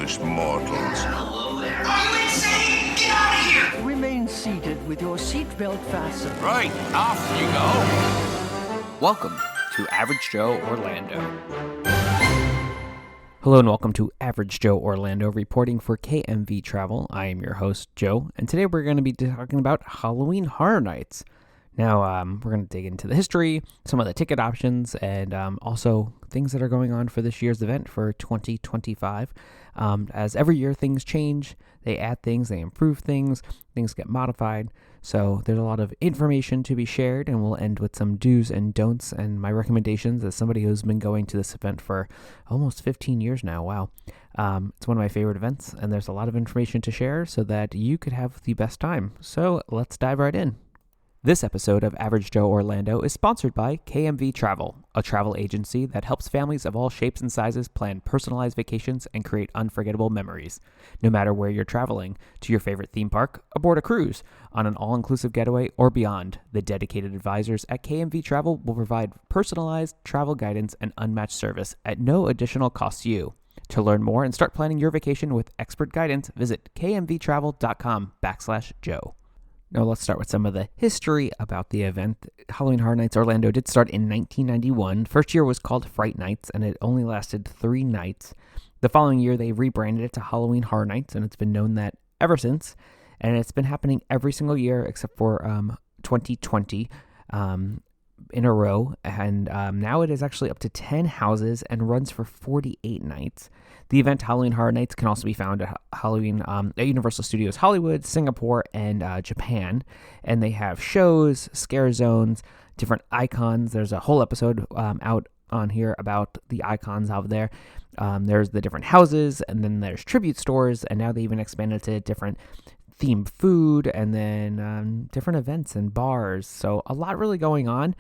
foolish mortals. Hello there. Are you insane? Get out of here! Remain seated with your seatbelt fastened. Right, off you go. Welcome to Average Joe Orlando. Hello and welcome to Average Joe Orlando, reporting for KMV Travel. I am your host, Joe, and today we're going to be talking about Halloween Horror Nights. Now, we're going to dig into the history, some of the ticket options, and also things that are going on for this year's event for 2025. As every year things change, they add things, they improve things, things get modified. So there's a lot of information to be shared, and we'll end with some do's and don'ts and my recommendations as somebody who's been going to this event for almost 15 years now. Wow. It's one of my favorite events, and there's a lot of information to share so that you could have the best time. So let's dive right in. This episode of Average Joe Orlando is sponsored by KMV Travel, a travel agency that helps families of all shapes and sizes plan personalized vacations and create unforgettable memories. No matter where you're traveling, to your favorite theme park, aboard a cruise, on an all-inclusive getaway, or beyond, the dedicated advisors at KMV Travel will provide personalized travel guidance and unmatched service at no additional cost to you. To learn more and start planning your vacation with expert guidance, visit kmvtravel.com/Joe. Now let's start with some of the history about the event. Halloween Horror Nights Orlando did start in 1991. First year was called Fright Nights, and it only lasted 3 nights. The following year, they rebranded it to Halloween Horror Nights, and it's been known that ever since. And it's been happening every single year except for 2020 in a row. And now it is actually up to 10 houses and runs for 48 nights. The event Halloween Horror Nights can also be found at at Universal Studios Hollywood, Singapore, and Japan. And they have shows, scare zones, different icons. There's a whole episode out on here about the icons out there. There's the different houses, and then there's tribute stores, and now they even expanded to different themed food, and then different events and bars. So a lot really going on.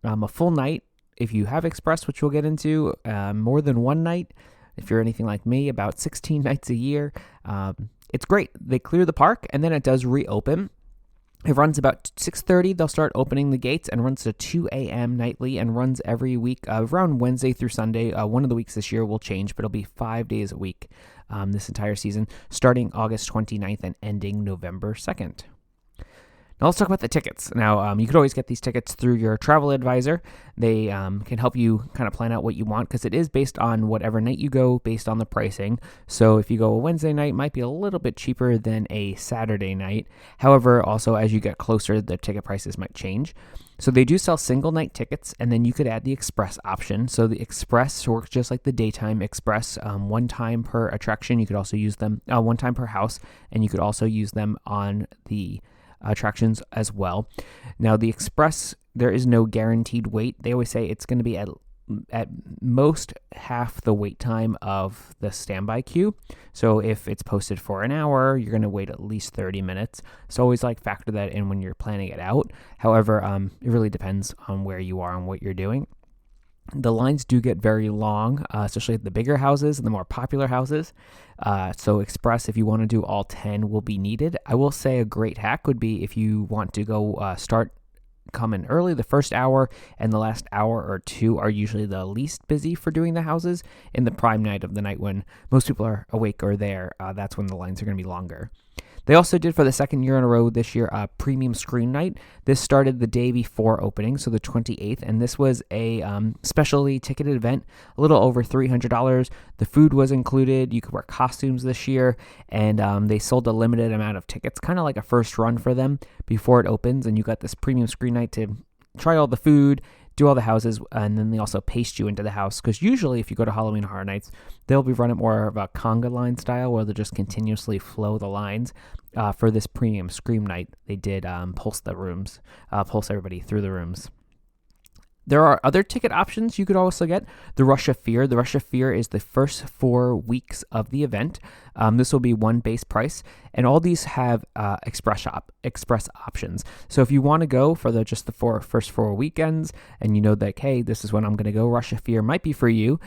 A full night, if you have Express, which we'll get into, more than one night. If you're anything like me, about 16 nights a year. It's great. They clear the park, and then it does reopen. It runs about 6:30. They'll start opening the gates and runs to 2 a.m. nightly and runs every week around Wednesday through Sunday. One of the weeks this year will change, but it'll be 5 days a week this entire season, starting August 29th and ending November 2nd. Now let's talk about the tickets. Now, you could always get these tickets through your travel advisor. They can help you kind of plan out what you want because it is based on whatever night you go, based on the pricing. So if you go a Wednesday night, it might be a little bit cheaper than a Saturday night. However, also as you get closer, the ticket prices might change. So they do sell single night tickets, and then you could add the Express option. So the Express works just like the daytime Express, one time per attraction. You could also use them one time per house, and you could also use them on the attractions as well. Now the Express, there is no guaranteed wait. They always say it's going to be at most half the wait time of the standby queue. So if it's posted for an hour, you're going to wait at least 30 minutes. So always factor that in when you're planning it out. However, it really depends on where you are and what you're doing. The lines do get very long, especially at the bigger houses and the more popular houses. So Express, if you want to do all 10, will be needed. I will say a great hack would be if you want to go come in early, the first hour and the last hour or two are usually the least busy for doing the houses. In the prime night of the night when most people are awake or there, that's when the lines are going to be longer. They also did for the second year in a row this year a premium screen night. This started the day before opening, so the 28th, and this was a specially ticketed event, a little over $300. The food was included. You could wear costumes this year, and they sold a limited amount of tickets, kind of like a first run for them before it opens, and you got this premium screen night to try all the food, do all the houses, and then they also paste you into the house, because usually if you go to Halloween Horror Nights, they'll be running more of a conga line style where they'll just continuously flow the lines. For this premium Scream Night, they did pulse the rooms, pulse everybody through the rooms. There are other ticket options you could also get. The Rush of Fear. The Rush of Fear is the first 4 weeks of the event. This will be one base price, and all these have express options. So if you want to go for the first 4 weekends, and you know that, hey, this is when I'm going to go, Rush of Fear might be for you.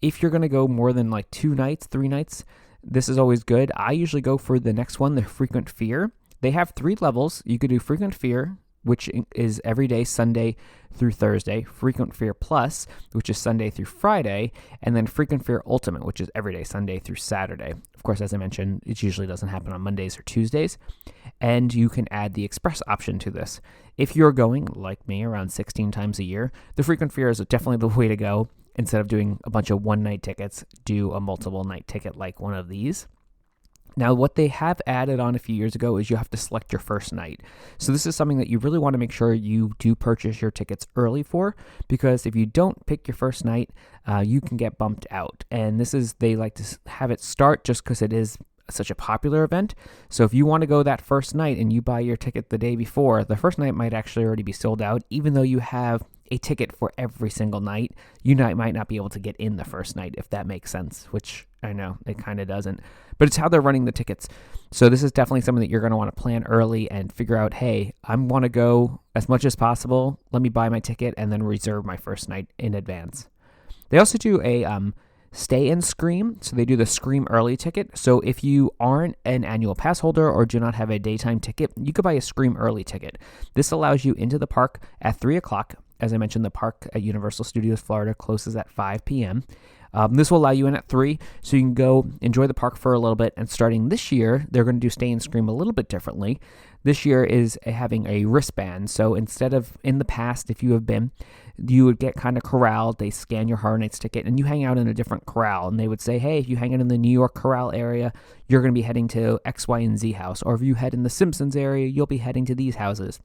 If you're going to go more than 2 nights, 3 nights, this is always good. I usually go for the next one, the Frequent Fear. They have 3 levels. You could do Frequent Fear, which is every day, Sunday through Thursday, Frequent Fear Plus, which is Sunday through Friday, and then Frequent Fear Ultimate, which is every day, Sunday through Saturday. Of course, as I mentioned, it usually doesn't happen on Mondays or Tuesdays, and you can add the Express option to this. If you're going, like me, around 16 times a year, the Frequent Fear is definitely the way to go. Instead of doing a bunch of one-night tickets, do a multiple-night ticket like one of these. Now, what they have added on a few years ago is you have to select your first night. So this is something that you really want to make sure you do purchase your tickets early for, because if you don't pick your first night, you can get bumped out. And they like to have it start just because it is such a popular event. So if you want to go that first night and you buy your ticket the day before, the first night might actually already be sold out, even though you have a ticket for every single night. You might not be able to get in the first night, if that makes sense, which I know it kind of doesn't, but it's how they're running the tickets. So this is definitely something that you're going to want to plan early and figure out, hey, I want to go as much as possible. Let me buy my ticket and then reserve my first night in advance. They also do a stay and scream. So they do the scream early ticket. So if you aren't an annual pass holder or do not have a daytime ticket, you could buy a scream early ticket. This allows you into the park at 3 o'clock. As I mentioned, the park at Universal Studios Florida closes at 5 p.m. This will allow you in at 3, so you can go enjoy the park for a little bit. And starting this year, they're going to do Stay and Scream a little bit differently. This year is having a wristband. So instead of in the past, if you have been, you would get kind of corralled. They scan your Horror Nights ticket and you hang out in a different corral. And they would say, hey, if you hang out in the New York corral area, you're going to be heading to X, Y, and Z house. Or if you head in the Simpsons area, you'll be heading to these houses.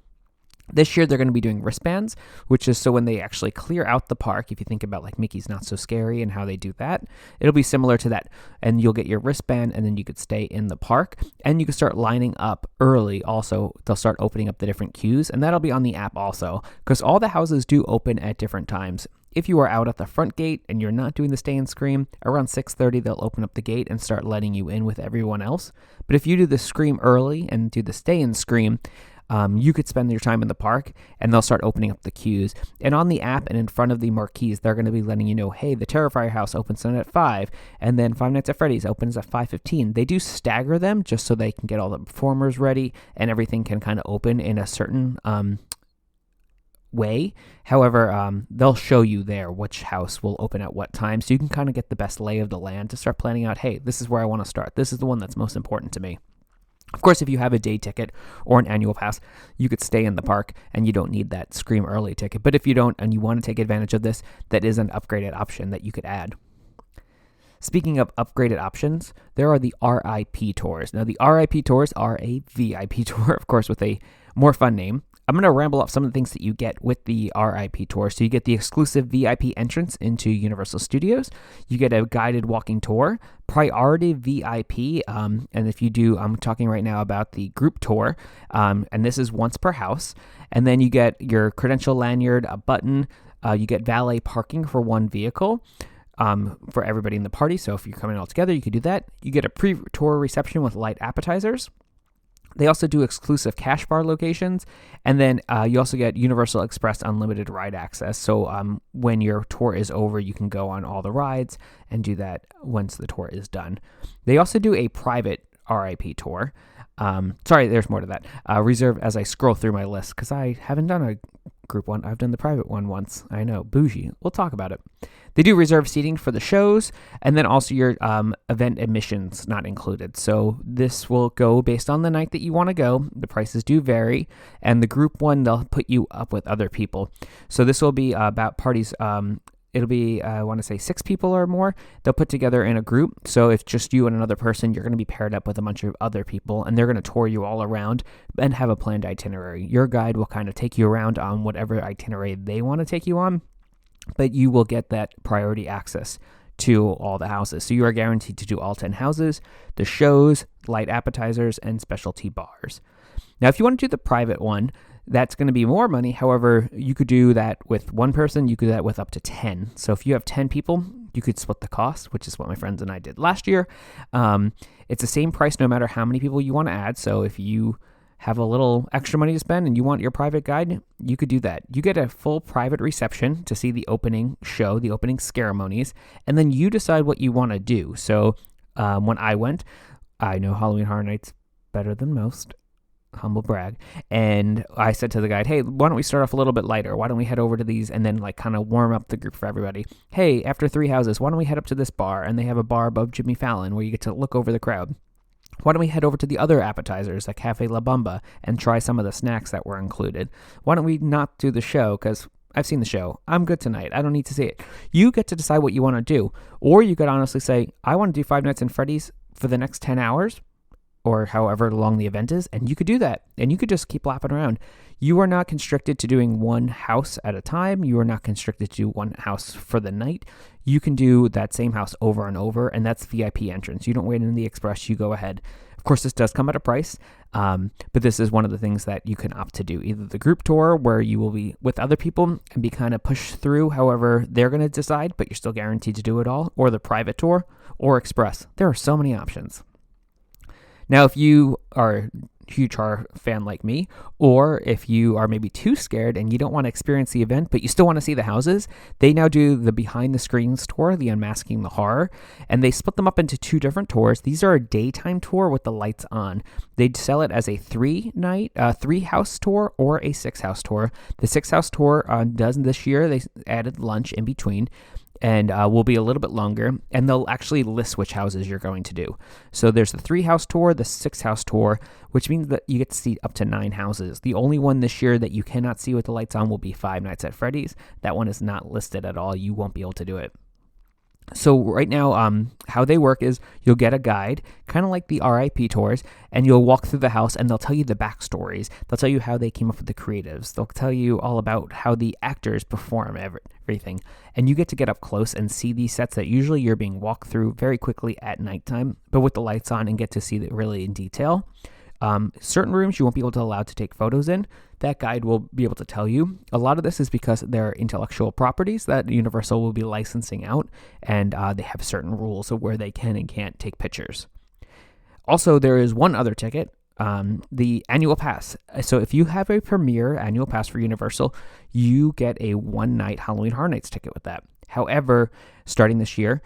This year, they're going to be doing wristbands, which is so when they actually clear out the park, if you think about like Mickey's Not So Scary and how they do that, it'll be similar to that. And you'll get your wristband, and then you could stay in the park, and you can start lining up early. Also, they'll start opening up the different queues, and that'll be on the app also, because all the houses do open at different times. If you are out at the front gate and you're not doing the Stay and Scream, around 6:30 they'll open up the gate and start letting you in with everyone else. But if you do the Scream early and do the Stay and Scream, you could spend your time in the park and they'll start opening up the queues. And on the app and in front of the marquees, they're going to be letting you know, hey, the Terrifier house opens tonight at 5, and then Five Nights at Freddy's opens at 5:15. They do stagger them just so they can get all the performers ready and everything can kind of open in a certain way. However, they'll show you there which house will open at what time, so you can kind of get the best lay of the land to start planning out, hey, this is where I want to start. This is the one that's most important to me. Of course, if you have a day ticket or an annual pass, you could stay in the park and you don't need that Scream early ticket. But if you don't and you want to take advantage of this, that is an upgraded option that you could add. Speaking of upgraded options, there are the RIP tours. Now, the RIP tours are a VIP tour, of course, with a more fun name. I'm going to ramble off some of the things that you get with the RIP tour. So you get the exclusive VIP entrance into Universal Studios. You get a guided walking tour, priority VIP, and if you do, I'm talking right now about the group tour, and this is once per house. And then you get your credential lanyard, a button. You get valet parking for one vehicle. For everybody in the party. So if you're coming all together, you could do that. You get a pre-tour reception with light appetizers. They also do exclusive cash bar locations, and then you also get Universal Express unlimited ride access. So when your tour is over, you can go on all the rides and do that once the tour is done. They also do a private RIP tour. Sorry, there's more to that. Reserve as I scroll through my list, because I haven't done a group one. I've done the private one once. I know, bougie. We'll talk about it. They do reserve seating for the shows, and then also your event admissions not included. So this will go based on the night that you want to go. The prices do vary, and the group one, they'll put you up with other people. So this will be about parties. It'll be, I want to say 6 people or more. They'll put together in a group. So if just you and another person, you're going to be paired up with a bunch of other people, and they're going to tour you all around and have a planned itinerary. Your guide will kind of take you around on whatever itinerary they want to take you on, but you will get that priority access to all the houses. So you are guaranteed to do all 10 houses, the shows, light appetizers, and specialty bars. Now, if you want to do the private one, that's going to be more money. However, you could do that with one person. You could do that with up to 10. So if you have 10 people, you could split the cost, which is what my friends and I did last year. It's the same price no matter how many people you want to add. So if you have a little extra money to spend and you want your private guide, you could do that. You get a full private reception to see the opening show, the opening ceremonies, and then you decide what you want to do. So when I went, I know Halloween Horror Nights better than most. humble brag. And I said to the guide, hey, why don't we start off a little bit lighter? Why don't we head over to these and then like kind of warm up the group for everybody? Hey, after 3 houses, why don't we head up to this bar? And they have a bar above Jimmy Fallon where you get to look over the crowd. Why don't we head over to the other appetizers like Cafe La Bamba and try some of the snacks that were included? Why don't we not do the show? Because I've seen the show. I'm good tonight. I don't need to see it. You get to decide what you want to do. Or you could honestly say, I want to do Five Nights at Freddy's for the next 10 hours or however long the event is. And you could do that. And you could just keep lapping around. You are not constricted to doing one house at a time. You are not constricted to do one house for the night. You can do that same house over and over, and that's VIP entrance. You don't wait in the express. You go ahead. Of course, this does come at a price, but this is one of the things that you can opt to do. Either the group tour, where you will be with other people and be kind of pushed through however they're going to decide, but you're still guaranteed to do it all, or the private tour, or express. There are so many options. Now, if you are huge horror fan like me, or if you are maybe too scared and you don't want to experience the event, but you still want to see the houses, they now do the behind the screens tour, the Unmasking the Horror, and they split them up into 2 different tours. These are a daytime tour with the lights on. They'd sell it as a 3-house tour or a 6-house tour. The 6-house tour does this year, they added lunch in between, and will be a little bit longer, and they'll actually list which houses you're going to do. So there's the 3-house tour, the 6-house tour, which means that you get to see up to 9 houses. The only one this year that you cannot see with the lights on will be Five Nights at Freddy's. That one is not listed at all. You won't be able to do it. So right now, how they work is you'll get a guide, kind of like the RIP tours, and you'll walk through the house and they'll tell you the backstories. They'll tell you how they came up with the creatives. They'll tell you all about how the actors perform everything. And you get to get up close and see these sets that usually you're being walked through very quickly at nighttime, but with the lights on, and get to see it really in detail. Certain rooms you won't be able to allow to take photos in. That guide will be able to tell you. A lot of this is because they're intellectual properties that Universal will be licensing out, and they have certain rules of where they can and can't take pictures. Also, there is one other ticket, the annual pass. So if you have a premier annual pass for Universal, you get a 1-night Halloween Horror Nights ticket with that. However, starting this year,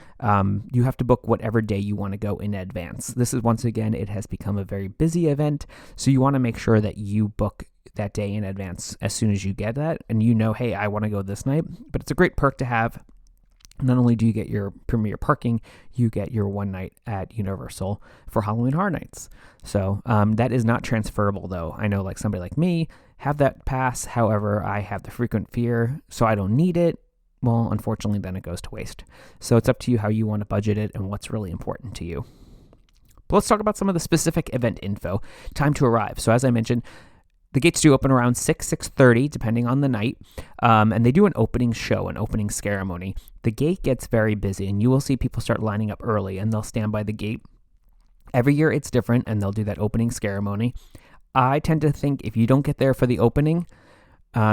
you have to book whatever day you want to go in advance. This is, once again, it has become a very busy event, so you want to make sure that you book that day in advance as soon as you get that, and you know, hey, I want to go this night. But it's a great perk to have. Not only do you get your premier parking, you get your 1 night at Universal for Halloween Horror Nights. So that is not transferable, though. I know like somebody like me have that pass. However, I have the frequent fear, so I don't need it. Well, unfortunately, then it goes to waste. So it's up to you how you want to budget it and what's really important to you. But let's talk about some of the specific event info. Time to arrive. So as I mentioned, the gates do open around 6:30, depending on the night, and they do an opening show, an opening ceremony. The gate gets very busy, and you will see people start lining up early, and they'll stand by the gate. Every year it's different, and they'll do that opening ceremony. I tend to think if you don't get there for the opening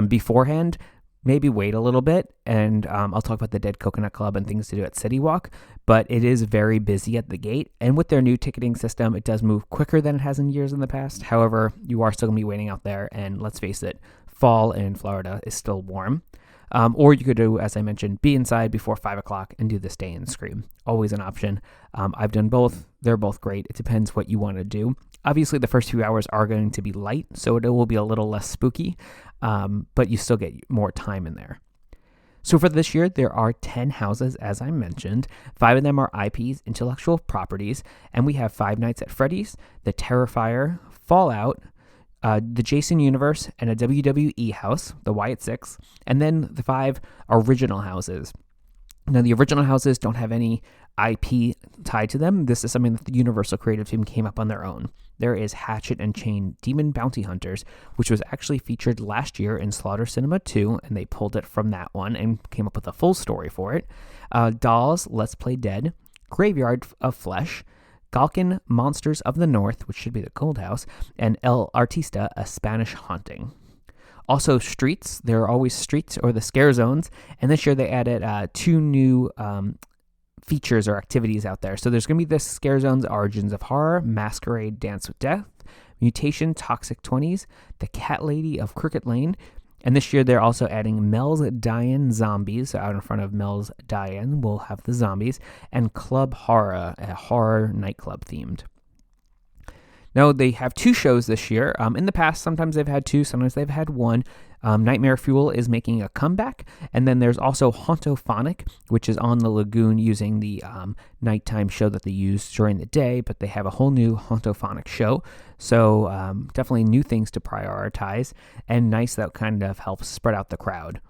beforehand, maybe wait a little bit, and I'll talk about the Dead Coconut Club and things to do at City Walk, but it is very busy at the gate, and with their new ticketing system, it does move quicker than it has in years in the past. However, you are still going to be waiting out there, and let's face it, fall in Florida is still warm. Or you could do, as I mentioned, be inside before 5 o'clock and do the stay and scream. Always an option. I've done both. They're both great. It depends what you want to do. Obviously, the first few hours are going to be light, so it will be a little less spooky, but you still get more time in there. So for this year, there are 10 houses, as I mentioned. 5 of them are IPs, intellectual properties, and we have Five Nights at Freddy's, the Terrifier, Fallout, the Jason Universe, and a WWE house, the Wyatt Six, and then the 5 original houses. Now, the original houses don't have any IP tied to them. This is something that the Universal creative team came up on their own. There is Hatchet and Chain Demon Bounty Hunters, which was actually featured last year in Slaughter Cinema 2, and they pulled it from that one and came up with a full story for it. Dolls, Let's Play Dead, Graveyard of Flesh, Galkin, Monsters of the North, which should be the Cold House, and El Artista, A Spanish Haunting. Also, Streets. There are always Streets or the Scare Zones, and this year they added 2 new features or activities out there. So there's going to be the Scare Zones, Origins of Horror, Masquerade, Dance with Death, Mutation, Toxic 20s, The Cat Lady of Crooked Lane, and this year they're also adding Mel's Diane Zombies. So out in front of Mel's Diane, we'll have the zombies, and Club Horror, a horror nightclub themed. Now, they have 2 shows this year. In the past, sometimes they've had 2, sometimes they've had 1. Nightmare Fuel is making a comeback. And then there's also Hauntophonic, which is on the lagoon using the nighttime show that they use during the day, but they have a whole new Hauntophonic show. So definitely new things to prioritize, and nice that kind of helps spread out the crowd.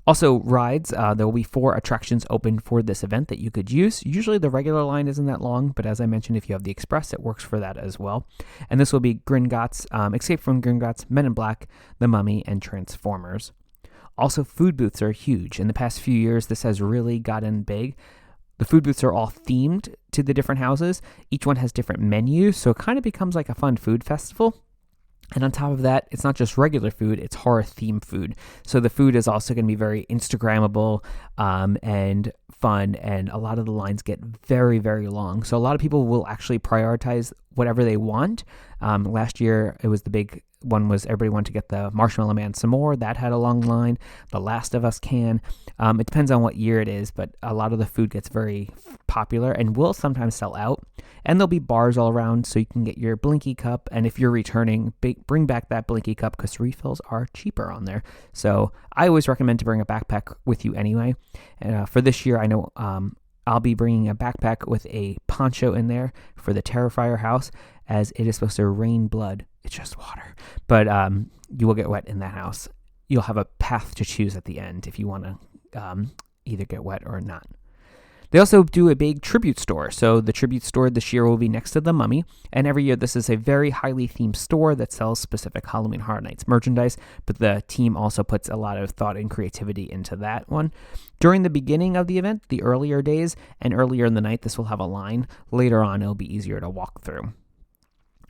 Also, rides, there will be 4 attractions open for this event that you could use. Usually the regular line isn't that long, but as I mentioned, if you have the Express, it works for that as well. And this will be Gringotts, Escape from Gringotts, Men in Black, The Mummy, and Transformers. Also, food booths are huge. In the past few years, this has really gotten big. The food booths are all themed to the different houses. Each one has different menus, so it kind of becomes like a fun food festival. And on top of that, it's not just regular food, it's horror-themed food. So the food is also going to be very Instagrammable and fun, and a lot of the lines get very, very long. So a lot of people will actually prioritize whatever they want. Last year, it was the big one was everybody wanted to get the Marshmallow Man some more. That had a long line. The Last of Us can. It depends on what year it is, but a lot of the food gets very popular and will sometimes sell out. And there'll be bars all around, so you can get your Blinky cup. And if you're returning, bring back that Blinky cup because refills are cheaper on there. So I always recommend to bring a backpack with you anyway. And for this year, I know I'll be bringing a backpack with a poncho in there for the Terrifier house, as it is supposed to rain blood. It's just water. But you will get wet in that house. You'll have a path to choose at the end if you want to either get wet or not. They also do a big tribute store. So the tribute store this year will be next to the Mummy. And every year this is a very highly themed store that sells specific Halloween Horror Nights merchandise. But the team also puts a lot of thought and creativity into that one. During the beginning of the event, the earlier days, and earlier in the night, this will have a line. Later on, it'll be easier to walk through.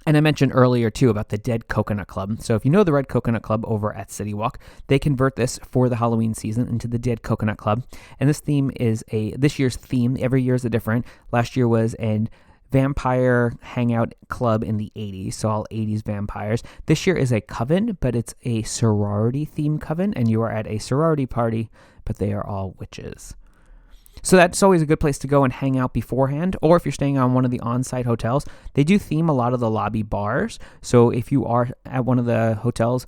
And I mentioned earlier, too, about the Dead Coconut Club. So if you know the Red Coconut Club over at City Walk, they convert this for the Halloween season into the Dead Coconut Club. And this theme is this year's theme. Every year is a different. Last year was an vampire hangout club in the 80s, so all 80s vampires. This year is a coven, but it's a sorority-themed coven, and you are at a sorority party, but they are all witches. So that's always a good place to go and hang out beforehand. Or if you're staying on one of the on-site hotels, they do theme a lot of the lobby bars. So if you are at one of the hotels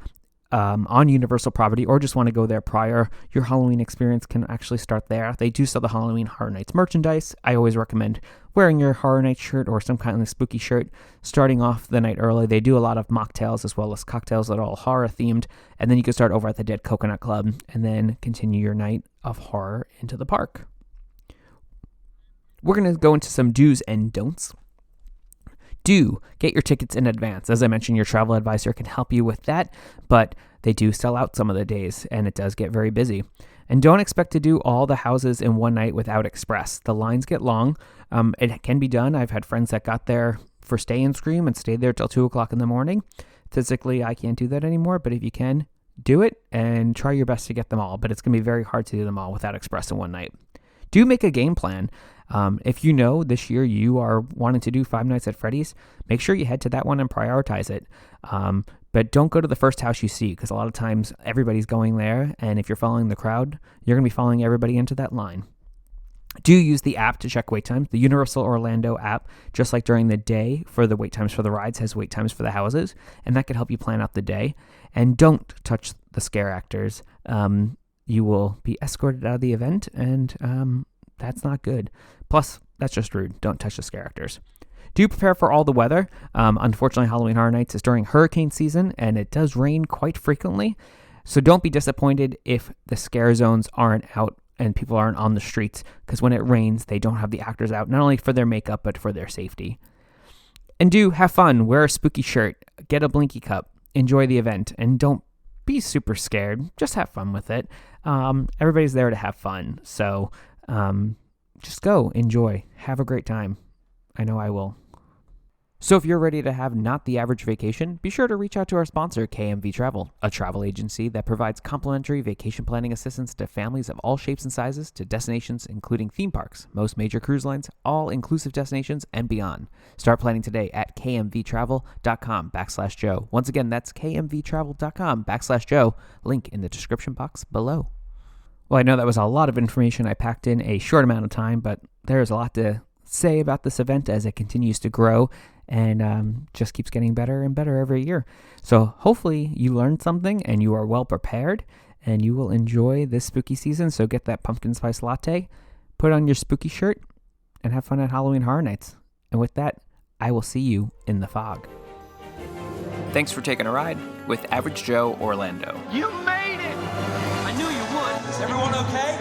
on Universal property or just want to go there prior, your Halloween experience can actually start there. They do sell the Halloween Horror Nights merchandise. I always recommend wearing your Horror Nights shirt or some kind of spooky shirt starting off the night early. They do a lot of mocktails as well as cocktails that are all horror themed. And then you can start over at the Dead Coconut Club and then continue your night of horror into the park. We're going to go into some do's and don'ts. Do get your tickets in advance. As I mentioned, your travel advisor can help you with that, but they do sell out some of the days, and it does get very busy. And don't expect to do all the houses in one night without Express. The lines get long. It can be done. I've had friends that got there for Stay and Scream and stayed there till 2 o'clock in the morning. Physically, I can't do that anymore, but if you can, do it and try your best to get them all. But it's going to be very hard to do them all without Express in one night. Do make a game plan. If you know this year you are wanting to do Five Nights at Freddy's, make sure you head to that one and prioritize it. But don't go to the first house you see, because a lot of times everybody's going there, and if you're following the crowd, you're going to be following everybody into that line. Do use the app to check wait times. The Universal Orlando app, just like during the day for the wait times for the rides, has wait times for the houses, and that can help you plan out the day. And don't touch the scare actors. You will be escorted out of the event, and that's not good. Plus, that's just rude. Don't touch the scare actors. Do prepare for all the weather. Unfortunately, Halloween Horror Nights is during hurricane season, and it does rain quite frequently. So don't be disappointed if the scare zones aren't out and people aren't on the streets, because when it rains, they don't have the actors out, not only for their makeup, but for their safety. And do have fun. Wear a spooky shirt. Get a Blinky cup. Enjoy the event. And don't be super scared. Just have fun with it. Everybody's there to have fun. So just go, enjoy, have a great time. I know I will. So if you're ready to have not the average vacation, be sure to reach out to our sponsor, KMV Travel, a travel agency that provides complimentary vacation planning assistance to families of all shapes and sizes to destinations including theme parks, most major cruise lines, all-inclusive destinations, and beyond. Start planning today at kmvtravel.com/Joe. Once again, that's kmvtravel.com/Joe. Link in the description box below. Well, I know that was a lot of information I packed in a short amount of time, but there's a lot to say about this event as it continues to grow and just keeps getting better and better every year. So hopefully you learned something and you are well prepared and you will enjoy this spooky season. So get that pumpkin spice latte, put on your spooky shirt, and have fun at Halloween Horror Nights. And with that, I will see you in the fog. Thanks for taking a ride with Average Joe Orlando. You made it! I knew you would. Is everyone okay?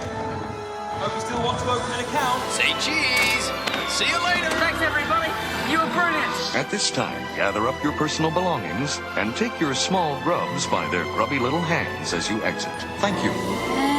Hope you still want to open an account. Say cheese! See you later! Thanks, everybody. You were brilliant. At this time, gather up your personal belongings and take your small grubs by their grubby little hands as you exit. Thank you.